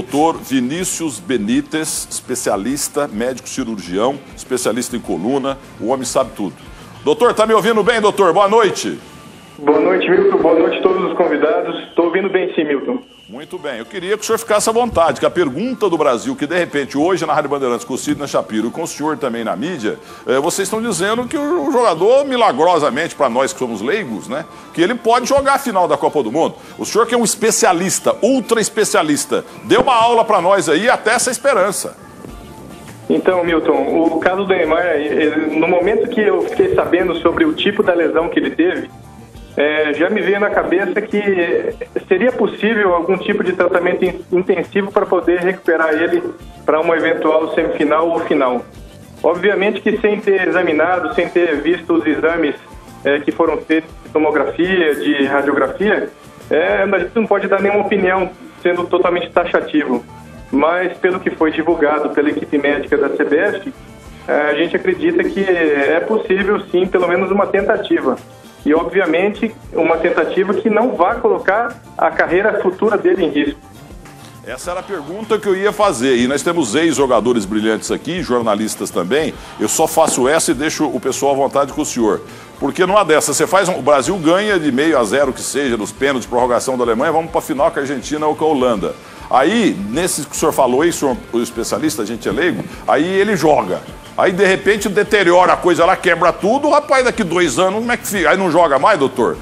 doutor Vinícius Benítez, especialista, médico cirurgião, especialista em coluna, o homem sabe tudo. Doutor, tá me ouvindo bem, doutor? Boa noite. Boa noite, Milton. Boa noite a todos os convidados. Estou ouvindo bem sim, Milton. Muito bem. Eu queria que o senhor ficasse à vontade, que a pergunta do Brasil, que de repente hoje na Rádio Bandeirantes, com o Sidney Shapiro e com o senhor também na mídia, vocês estão dizendo que o jogador, milagrosamente, para nós que somos leigos, né, que ele pode jogar a final da Copa do Mundo. O senhor que é um especialista, ultra especialista, deu uma aula para nós aí, até essa esperança. Então, Milton, o caso do Neymar, no momento que eu fiquei sabendo sobre o tipo da lesão que ele teve, já me veio na cabeça que seria possível algum tipo de tratamento intensivo para poder recuperar ele para uma eventual semifinal ou final. Obviamente que sem ter examinado, sem ter visto os exames que foram feitos de tomografia, de radiografia, a gente não pode dar nenhuma opinião sendo totalmente taxativo. Mas pelo que foi divulgado pela equipe médica da CBF, a gente acredita que é possível sim, pelo menos uma tentativa. E, obviamente, uma tentativa que não vai colocar a carreira futura dele em risco. Essa era a pergunta que eu ia fazer. E nós temos ex-jogadores brilhantes aqui, jornalistas também. Eu só faço essa e deixo o pessoal à vontade com o senhor. Porque numa dessas, o Brasil ganha de 0-0 que seja, nos pênaltis, prorrogação da Alemanha, vamos para a final com a Argentina ou com a Holanda. Aí, nesse que o senhor falou aí, o especialista, a gente é leigo, aí ele joga. Aí, de repente, deteriora a coisa lá, quebra tudo, o rapaz daqui 2 anos, como é que fica? Aí não joga mais, doutor?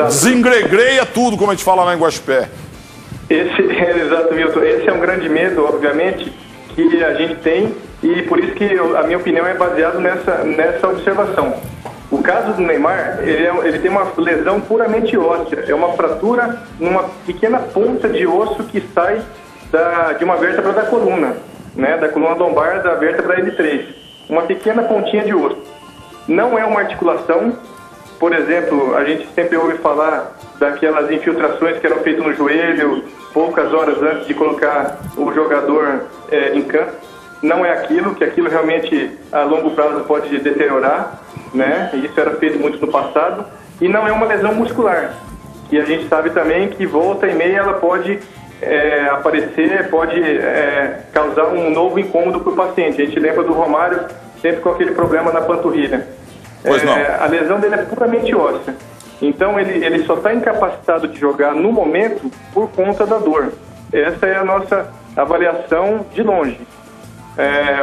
Desengregreia tudo, como a gente fala lá em Guaxupé. Exato, Milton. Esse é um grande medo, obviamente, que a gente tem, e por isso que a minha opinião é baseada nessa observação. O caso do Neymar, ele tem uma lesão puramente óssea, é uma fratura numa pequena ponta de osso que sai de uma vértebra da coluna, né, da coluna lombar da vértebra L3, uma pequena pontinha de osso. Não é uma articulação, por exemplo, a gente sempre ouve falar daquelas infiltrações que eram feitas no joelho poucas horas antes de colocar o jogador em campo. Não é aquilo, que aquilo realmente a longo prazo pode deteriorar, né? Isso era feito muito no passado. E não é uma lesão muscular, que a gente sabe também que volta e meia ela pode aparecer, pode causar um novo incômodo para o paciente. A gente lembra do Romário sempre com aquele problema na panturrilha. Pois não. A lesão dele é puramente óssea. Então ele só está incapacitado de jogar no momento por conta da dor. Essa é a nossa avaliação de longe.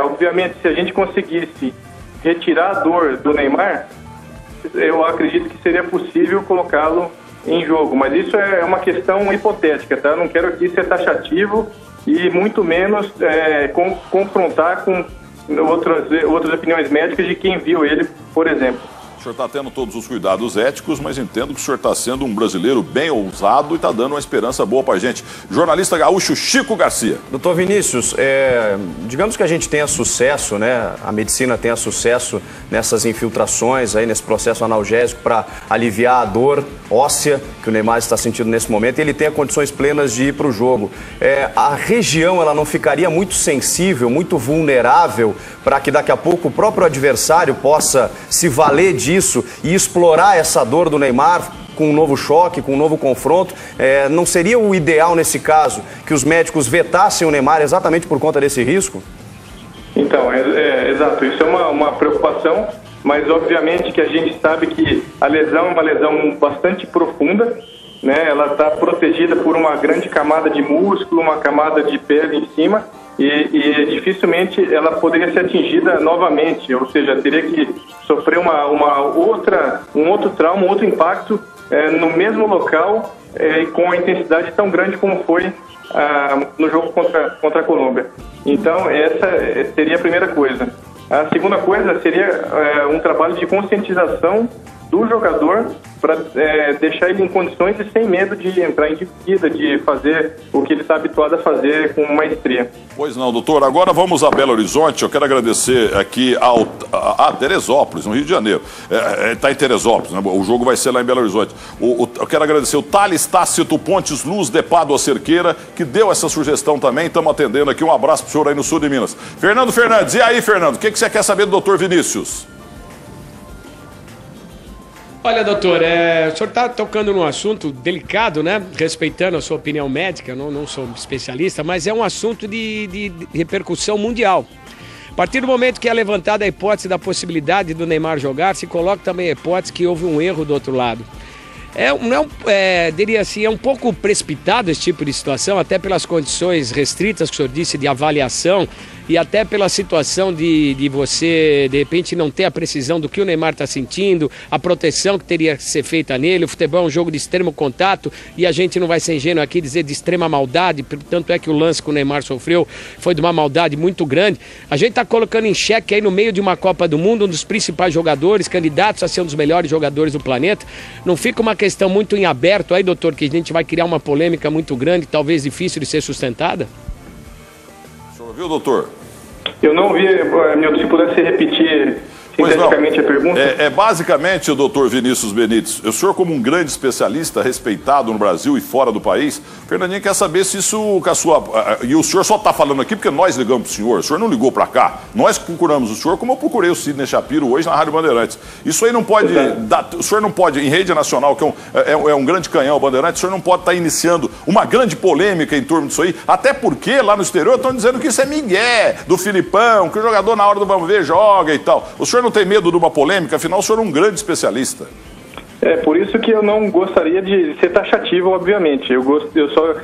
Obviamente, se a gente conseguisse retirar a dor do Neymar, eu acredito que seria possível colocá-lo em jogo. Mas isso é uma questão hipotética, tá? Eu não quero aqui ser taxativo e muito menos confrontar com outras opiniões médicas de quem viu ele, por exemplo. O senhor está tendo todos os cuidados éticos, mas entendo que o senhor está sendo um brasileiro bem ousado e está dando uma esperança boa para a gente. Jornalista gaúcho Chico Garcia. Doutor Vinícius, digamos que a gente tenha sucesso, né? A medicina tenha sucesso nessas infiltrações, aí, nesse processo analgésico para aliviar a dor óssea que o Neymar está sentindo nesse momento e ele tenha condições plenas de ir para o jogo. A região ela não ficaria muito sensível, muito vulnerável para que daqui a pouco o próprio adversário possa se valer disso e explorar essa dor do Neymar com um novo choque, com um novo confronto? Não seria o ideal nesse caso que os médicos vetassem o Neymar exatamente por conta desse risco? Então, exato, isso é uma preocupação, mas obviamente que a gente sabe que a lesão é uma lesão bastante profunda, né? Ela está protegida por uma grande camada de músculo, uma camada de pele em cima, e dificilmente ela poderia ser atingida novamente, ou seja, teria que sofrer um outro trauma, um outro impacto no mesmo local e com a intensidade tão grande como foi no jogo contra a Colômbia. Então essa seria a primeira coisa. A segunda coisa seria um trabalho de conscientização do jogador para deixar ele em condições e sem medo de entrar em dívida, de fazer o que ele está habituado a fazer com maestria. Pois não, doutor. Agora vamos a Belo Horizonte. Eu quero agradecer aqui a Teresópolis, no Rio de Janeiro. Está em Teresópolis, né? O jogo vai ser lá em Belo Horizonte. Eu quero agradecer o Thales Tácito Pontes Luz de Pádua Cerqueira, que deu essa sugestão também. Estamos atendendo aqui. Um abraço para o senhor aí no sul de Minas. Fernando Fernandes, e aí, Fernando? O que você quer saber do doutor Vinícius? Olha, doutor, o senhor está tocando num assunto delicado, né? Respeitando a sua opinião médica, não sou especialista, mas é um assunto de repercussão mundial. A partir do momento que é levantada a hipótese da possibilidade do Neymar jogar, se coloca também a hipótese que houve um erro do outro lado. Diria assim, é um pouco precipitado esse tipo de situação, até pelas condições restritas que o senhor disse de avaliação e até pela situação de você, de repente, não ter a precisão do que o Neymar está sentindo, a proteção que teria que ser feita nele. O futebol é um jogo de extremo contato e a gente não vai ser ingênuo aqui dizer de extrema maldade, tanto é que o lance que o Neymar sofreu foi de uma maldade muito grande. A gente está colocando em xeque aí no meio de uma Copa do Mundo um dos principais jogadores, candidatos a ser um dos melhores jogadores do planeta. Não fica uma questão muito em aberto aí, doutor, que a gente vai criar uma polêmica muito grande, talvez difícil de ser sustentada? O senhor viu, doutor? Eu não vi, Milton, se pudesse repetir sinteticamente a pergunta. Basicamente, o doutor Vinícius Benítez, o senhor como um grande especialista, respeitado no Brasil e fora do país, Fernandinho quer saber se isso com a sua... E o senhor só está falando aqui porque nós ligamos para o senhor não ligou para cá. Nós procuramos o senhor como eu procurei o Sidney Shapiro hoje na Rádio Bandeirantes. Isso aí não pode... O senhor não pode, em rede nacional, que é um grande canhão, Bandeirantes, o senhor não pode estar iniciando uma grande polêmica em torno disso aí, até porque lá no exterior estão dizendo que isso é migué do Filipão, que o jogador na hora do vamos ver joga e tal. O senhor não tem medo de uma polêmica? Afinal, o senhor é um grande especialista. Por isso que eu não gostaria de ser taxativo, obviamente. Eu só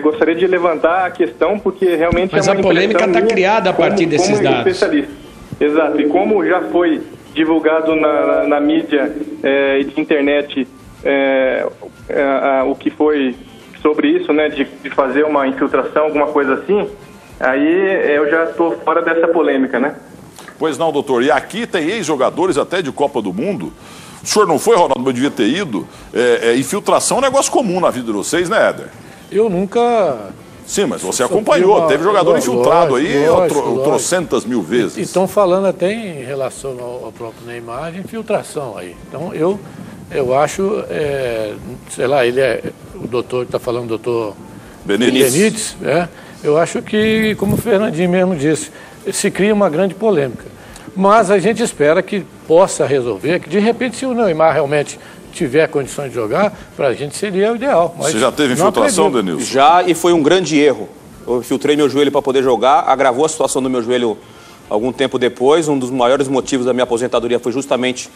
gostaria de levantar a questão porque realmente Mas a polêmica está criada a partir desses dados. Especialista. Exato. E como já foi divulgado na mídia e de internet o que foi sobre isso, né, de fazer uma infiltração, alguma coisa assim, aí eu já estou fora dessa polêmica, né? Pois não, doutor. E aqui tem ex-jogadores até de Copa do Mundo. O senhor não foi, Ronaldo, mas devia ter ido. Infiltração é um negócio comum na vida de vocês, né, Éder? Eu nunca... Sim, mas você acompanhou. Teve jogador infiltrado aí trocentas mil vezes. E estão falando até em relação ao próprio Neymar de infiltração aí. Então, eu acho, sei lá, ele é o doutor que está falando, o doutor Benítez, eu acho que, como o Fernandinho mesmo disse, se cria uma grande polêmica. Mas a gente espera que possa resolver, que de repente, se o Neymar realmente tiver condições de jogar, para a gente seria o ideal. Mas você já teve infiltração, Denilson? Já, e foi um grande erro. Eu infiltrei meu joelho para poder jogar, agravou a situação do meu joelho algum tempo depois. Um dos maiores motivos da minha aposentadoria foi justamente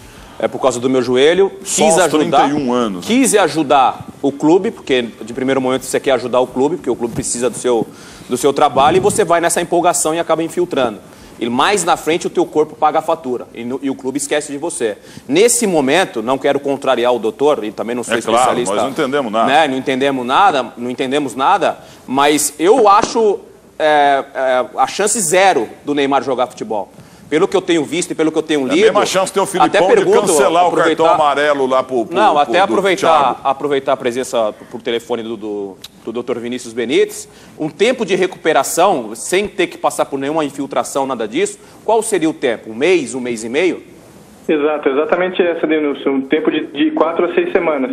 por causa do meu joelho. Quis ajudar, 31 anos. Quis ajudar o clube, porque de primeiro momento você quer ajudar o clube, porque o clube precisa do seu trabalho, e você vai nessa empolgação e acaba infiltrando. E mais na frente o teu corpo paga a fatura e o clube esquece de você. Nesse momento, não quero contrariar o doutor, e também não sou especialista. Nós não entendemos nada. Né? Não entendemos nada, mas eu acho a chance zero do Neymar jogar futebol. Pelo que eu tenho visto e pelo que eu tenho lido... É a mesma chance de ter o Filipão de cancelar o cartão amarelo lá pro Não, até aproveitar a presença por telefone do Dr. Vinícius Benítez. Um tempo de recuperação, sem ter que passar por nenhuma infiltração, nada disso. Qual seria o tempo? Um mês e meio? Exato, exatamente essa, Denilson. Um tempo de 4 a 6 semanas.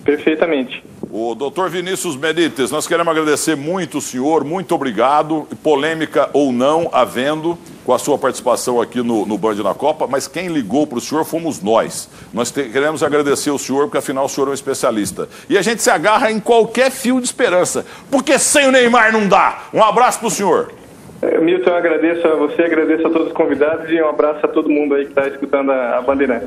Perfeitamente. O doutor Vinícius Benítez, nós queremos agradecer muito o senhor, muito obrigado, polêmica ou não havendo, com a sua participação aqui no Band na Copa, mas quem ligou para o senhor fomos nós. Nós queremos agradecer o senhor, porque afinal o senhor é um especialista. E a gente se agarra em qualquer fio de esperança, porque sem o Neymar não dá. Um abraço para o senhor. Milton, eu agradeço a você, agradeço a todos os convidados e um abraço a todo mundo aí que está escutando a Bandeirante.